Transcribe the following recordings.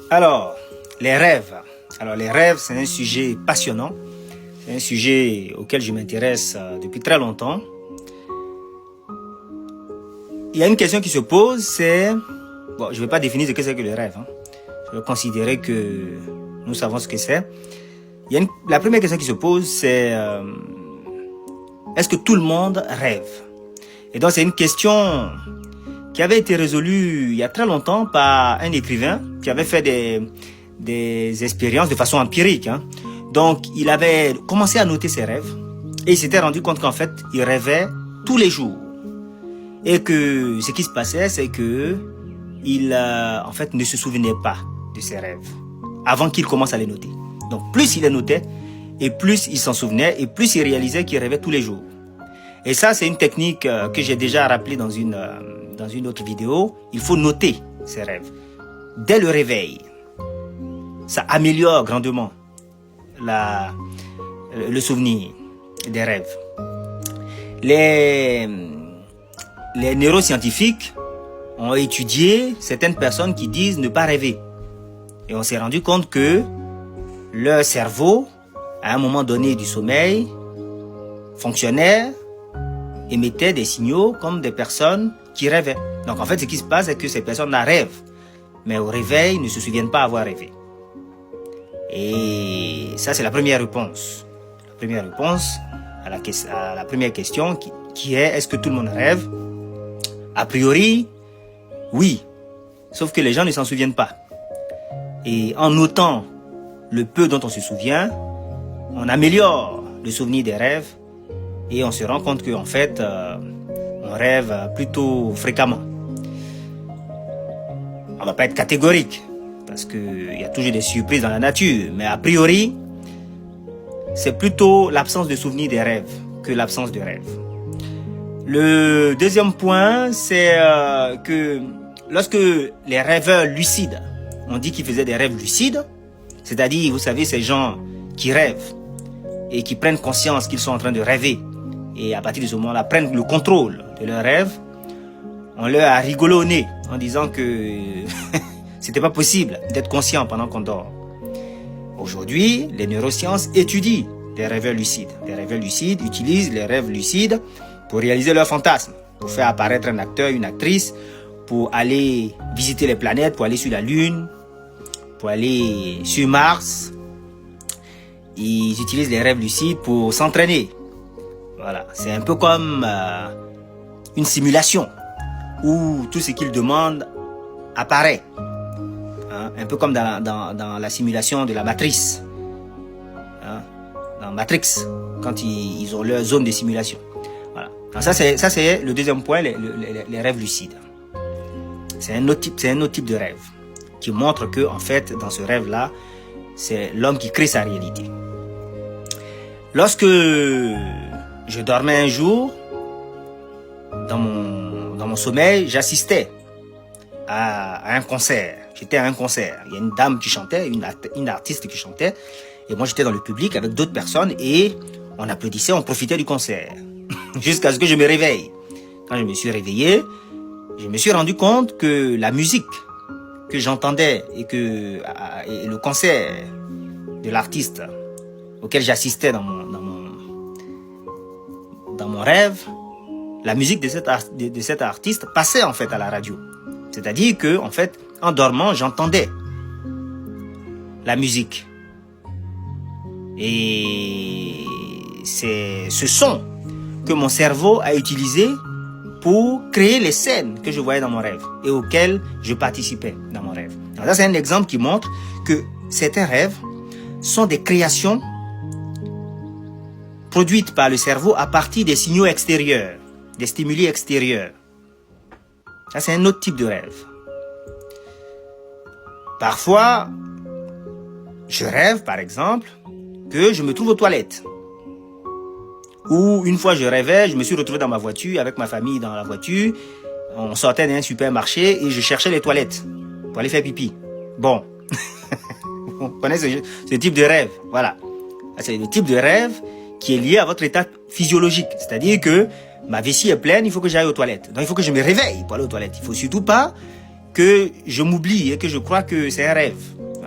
Alors, les rêves. Alors, les rêves, c'est un sujet passionnant. C'est un sujet auquel je m'intéresse depuis très longtemps. Il y a une question qui se pose, c'est... Bon, je ne vais pas définir ce que c'est que le rêve. Je vais considérer que nous savons ce que c'est. La première question qui se pose, c'est... est-ce que tout le monde rêve? Et donc, c'est une question qui avait été résolue il y a très longtemps par un écrivain qui avait fait des expériences de façon empirique. Donc, il avait commencé à noter ses rêves et il s'était rendu compte qu'en fait, il rêvait tous les jours. Et que ce qui se passait, c'est que il en fait ne se souvenait pas de ses rêves avant qu'il commence à les noter. Donc, plus il les notait et plus il s'en souvenait et plus il réalisait qu'il rêvait tous les jours. Et ça, c'est une technique que j'ai déjà rappelée dans une autre vidéo. Il faut noter ses rêves dès le réveil. Ça améliore grandement le souvenir des rêves. Les neuroscientifiques ont étudié certaines personnes qui disent ne pas rêver. Et on s'est rendu compte que leur cerveau, à un moment donné du sommeil, fonctionnait, émettait des signaux comme des personnes qui rêvaient. Donc en fait, ce qui se passe, c'est que ces personnes-là rêvent, mais au réveil, ne se souviennent pas avoir rêvé. Et ça, c'est la première réponse. La première réponse à la première question qui est, est-ce que tout le monde rêve? A priori, oui. Sauf que les gens ne s'en souviennent pas. Et en notant le peu dont on se souvient, on améliore le souvenir des rêves et on se rend compte qu'en fait, on rêve plutôt fréquemment. On ne va pas être catégorique parce qu'il y a toujours des surprises dans la nature. Mais a priori, c'est plutôt l'absence de souvenir des rêves que l'absence de rêve. Le deuxième point, c'est que lorsque les rêveurs lucides, on dit qu'ils faisaient des rêves lucides, c'est-à-dire, vous savez, ces gens qui rêvent et qui prennent conscience qu'ils sont en train de rêver et à partir de ce moment-là prennent le contrôle de leurs rêves, on leur a rigolé au nez en disant que c'était pas possible d'être conscient pendant qu'on dort. Aujourd'hui, les neurosciences étudient les rêveurs lucides. Les rêveurs lucides utilisent les rêves lucides pour réaliser leurs fantasmes, pour faire apparaître un acteur, une actrice, pour aller visiter les planètes, pour aller sur la Lune, pour aller sur Mars. Ils utilisent les rêves lucides pour s'entraîner. Voilà, c'est un peu comme une simulation où tout ce qu'ils demandent apparaît. Un peu comme dans la simulation de la matrice. Dans Matrix, quand ils ont leur zone de simulation. Voilà. Donc ça c'est le deuxième point, les rêves lucides. C'est un autre type de rêve qui montre que en fait dans ce rêve-là, c'est l'homme qui crée sa réalité. Lorsque je dormais un jour, dans mon sommeil, j'assistais à un concert. J'étais à un concert. Il y a une dame qui chantait, une artiste qui chantait, et moi j'étais dans le public avec d'autres personnes et on applaudissait, on profitait du concert jusqu'à ce que je me réveille. Quand je me suis réveillé, je me suis rendu compte que la musique que j'entendais et le concert de l'artiste auquel j'assistais dans mon rêve, la musique de cet artiste passait en fait à la radio. C'est-à-dire que en fait, en dormant, j'entendais la musique. Et c'est ce son que mon cerveau a utilisé pour créer les scènes que je voyais dans mon rêve et auxquelles je participais dans mon rêve. Alors ça, c'est un exemple qui montre que certains rêves sont des créations produites par le cerveau à partir des signaux extérieurs, des stimuli extérieurs. Ça, c'est un autre type de rêve. Parfois, je rêve, par exemple, que je me trouve aux toilettes. Ou une fois je rêvais, je me suis retrouvé dans ma voiture, avec ma famille dans la voiture. On sortait d'un supermarché et je cherchais les toilettes pour aller faire pipi. Bon, vous connaissez ce type de rêve. Voilà. C'est le type de rêve qui est lié à votre état physiologique. C'est-à-dire que ma vessie est pleine, il faut que j'aille aux toilettes. Donc il faut que je me réveille pour aller aux toilettes. Il ne faut surtout pas que je m'oublie et que je crois que c'est un rêve.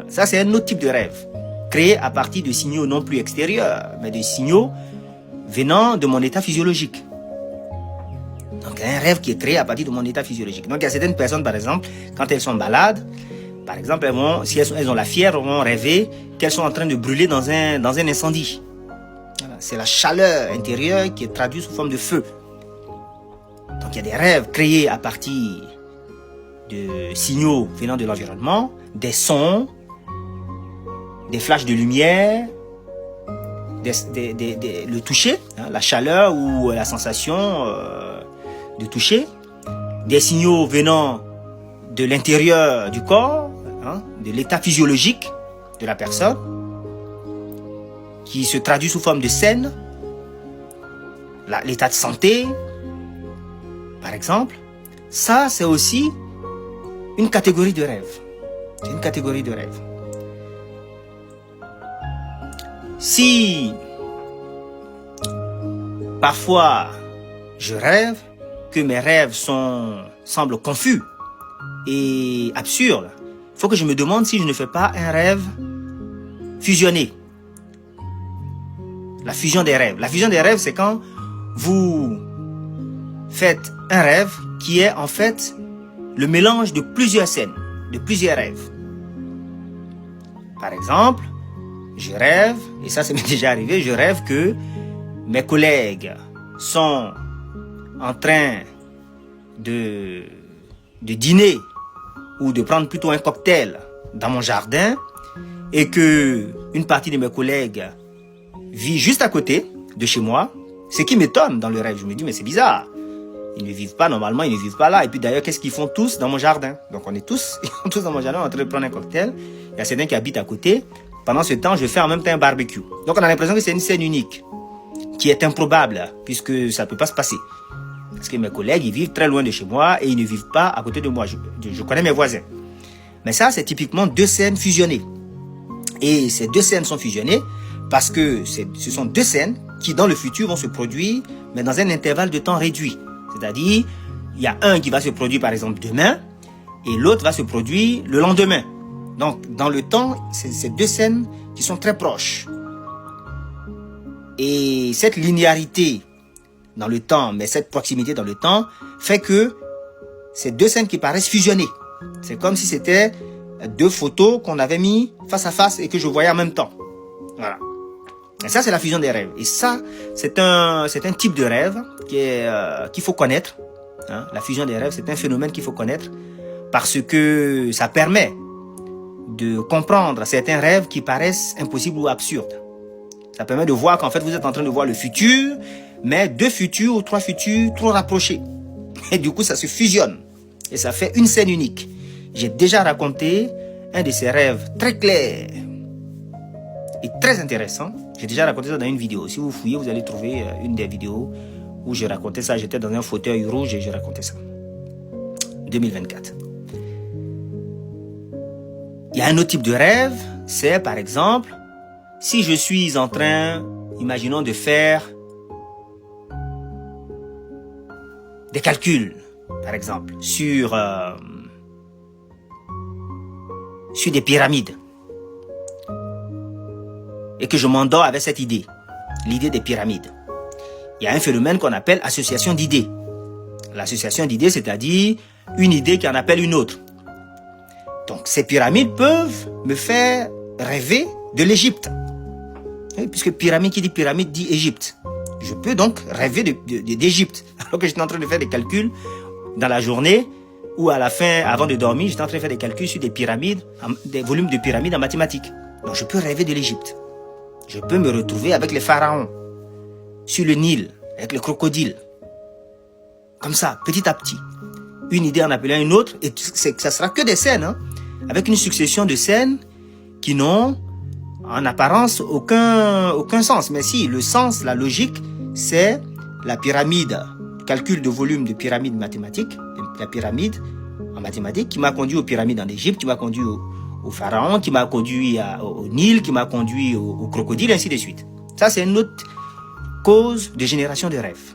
Ça, c'est un autre type de rêve, créé à partir de signaux non plus extérieurs, mais de signaux venant de mon état physiologique. Donc, un rêve qui est créé à partir de mon état physiologique. Donc, il y a certaines personnes, par exemple, quand elles sont malades, par exemple, si elles ont la fièvre, elles vont rêver qu'elles sont en train de brûler dans un incendie. Voilà. C'est la chaleur intérieure qui est traduite sous forme de feu. Donc, il y a des rêves créés à partir de signaux venant de l'environnement, des sons, des flashs de lumière, le toucher, hein, la chaleur ou la sensation de toucher, des signaux venant de l'intérieur du corps, hein, de l'état physiologique de la personne, qui se traduit sous forme de scène, l'état de santé, par exemple. Ça, c'est aussi une catégorie de rêve. C'est une catégorie de rêve. Si parfois je rêve, que mes rêves semblent confus et absurdes, il faut que je me demande si je ne fais pas un rêve fusionné. La fusion des rêves. La fusion des rêves, c'est quand vous faites un rêve qui est en fait le mélange de plusieurs scènes, de plusieurs rêves. Par exemple, je rêve, et ça m'est déjà arrivé, je rêve que mes collègues sont en train de dîner ou de prendre plutôt un cocktail dans mon jardin et que une partie de mes collègues vit juste à côté de chez moi, ce qui m'étonne dans le rêve. Je me dis, mais c'est bizarre. Ils ne vivent pas normalement, ils ne vivent pas là. Et puis d'ailleurs, qu'est-ce qu'ils font tous dans mon jardin? Donc on est tous dans mon jardin en train de prendre un cocktail. Il y a certains qui habitent à côté. Pendant ce temps, je fais en même temps un barbecue. Donc on a l'impression que c'est une scène unique, qui est improbable, puisque ça ne peut pas se passer. Parce que mes collègues, ils vivent très loin de chez moi et ils ne vivent pas à côté de moi. Je connais mes voisins. Mais ça, c'est typiquement deux scènes fusionnées. Et ces deux scènes sont fusionnées parce que ce sont deux scènes qui, dans le futur, vont se produire, mais dans un intervalle de temps réduit. C'est-à-dire, il y a un qui va se produire, par exemple, demain, et l'autre va se produire le lendemain. Donc, dans le temps, c'est ces deux scènes qui sont très proches. Et cette linéarité dans le temps, mais cette proximité dans le temps, fait que ces deux scènes qui paraissent fusionnées. C'est comme si c'était deux photos qu'on avait mis face à face et que je voyais en même temps. Voilà. Et ça, c'est la fusion des rêves. Et ça, c'est un type de rêve qu'il faut connaître. Hein. La fusion des rêves, c'est un phénomène qu'il faut connaître parce que ça permet de comprendre certains rêves qui paraissent impossibles ou absurdes. Ça permet de voir qu'en fait, vous êtes en train de voir le futur, mais deux futurs ou trois futurs trop rapprochés. Et du coup, ça se fusionne. Et ça fait une scène unique. J'ai déjà raconté un de ces rêves très clairs et très intéressant. J'ai déjà raconté ça dans une vidéo. Si vous fouillez, vous allez trouver une des vidéos où j'ai raconté ça. J'étais dans un fauteuil rouge et j'ai raconté ça. 2024. Il y a un autre type de rêve. C'est par exemple, si je suis en train, imaginons, de faire des calculs, par exemple, sur des pyramides. Et que je m'endors avec cette idée, l'idée des pyramides. Il y a un phénomène qu'on appelle association d'idées. L'association d'idées, c'est-à-dire une idée qui en appelle une autre. Donc ces pyramides peuvent me faire rêver de l'Égypte. Puisque pyramide, qui dit pyramide, dit Égypte. Je peux donc rêver d'Égypte. Alors que j'étais en train de faire des calculs dans la journée ou à la fin, avant de dormir, j'étais en train de faire des calculs sur des pyramides, des volumes de pyramides en mathématiques. Donc je peux rêver de l'Égypte. Je peux me retrouver avec les pharaons, sur le Nil, avec les crocodiles. Comme ça, petit à petit. Une idée en appelant une autre, et ça sera que des scènes, hein, avec une succession de scènes qui n'ont en apparence aucun sens. Mais si, le sens, la logique, c'est la pyramide, calcul de volume de pyramide mathématique, la pyramide en mathématiques, qui m'a conduit aux pyramides en Égypte, qui m'a conduit au pharaon, qui m'a conduit au Nil, qui m'a conduit au crocodile, ainsi de suite. Ça, c'est une autre cause de génération de rêves.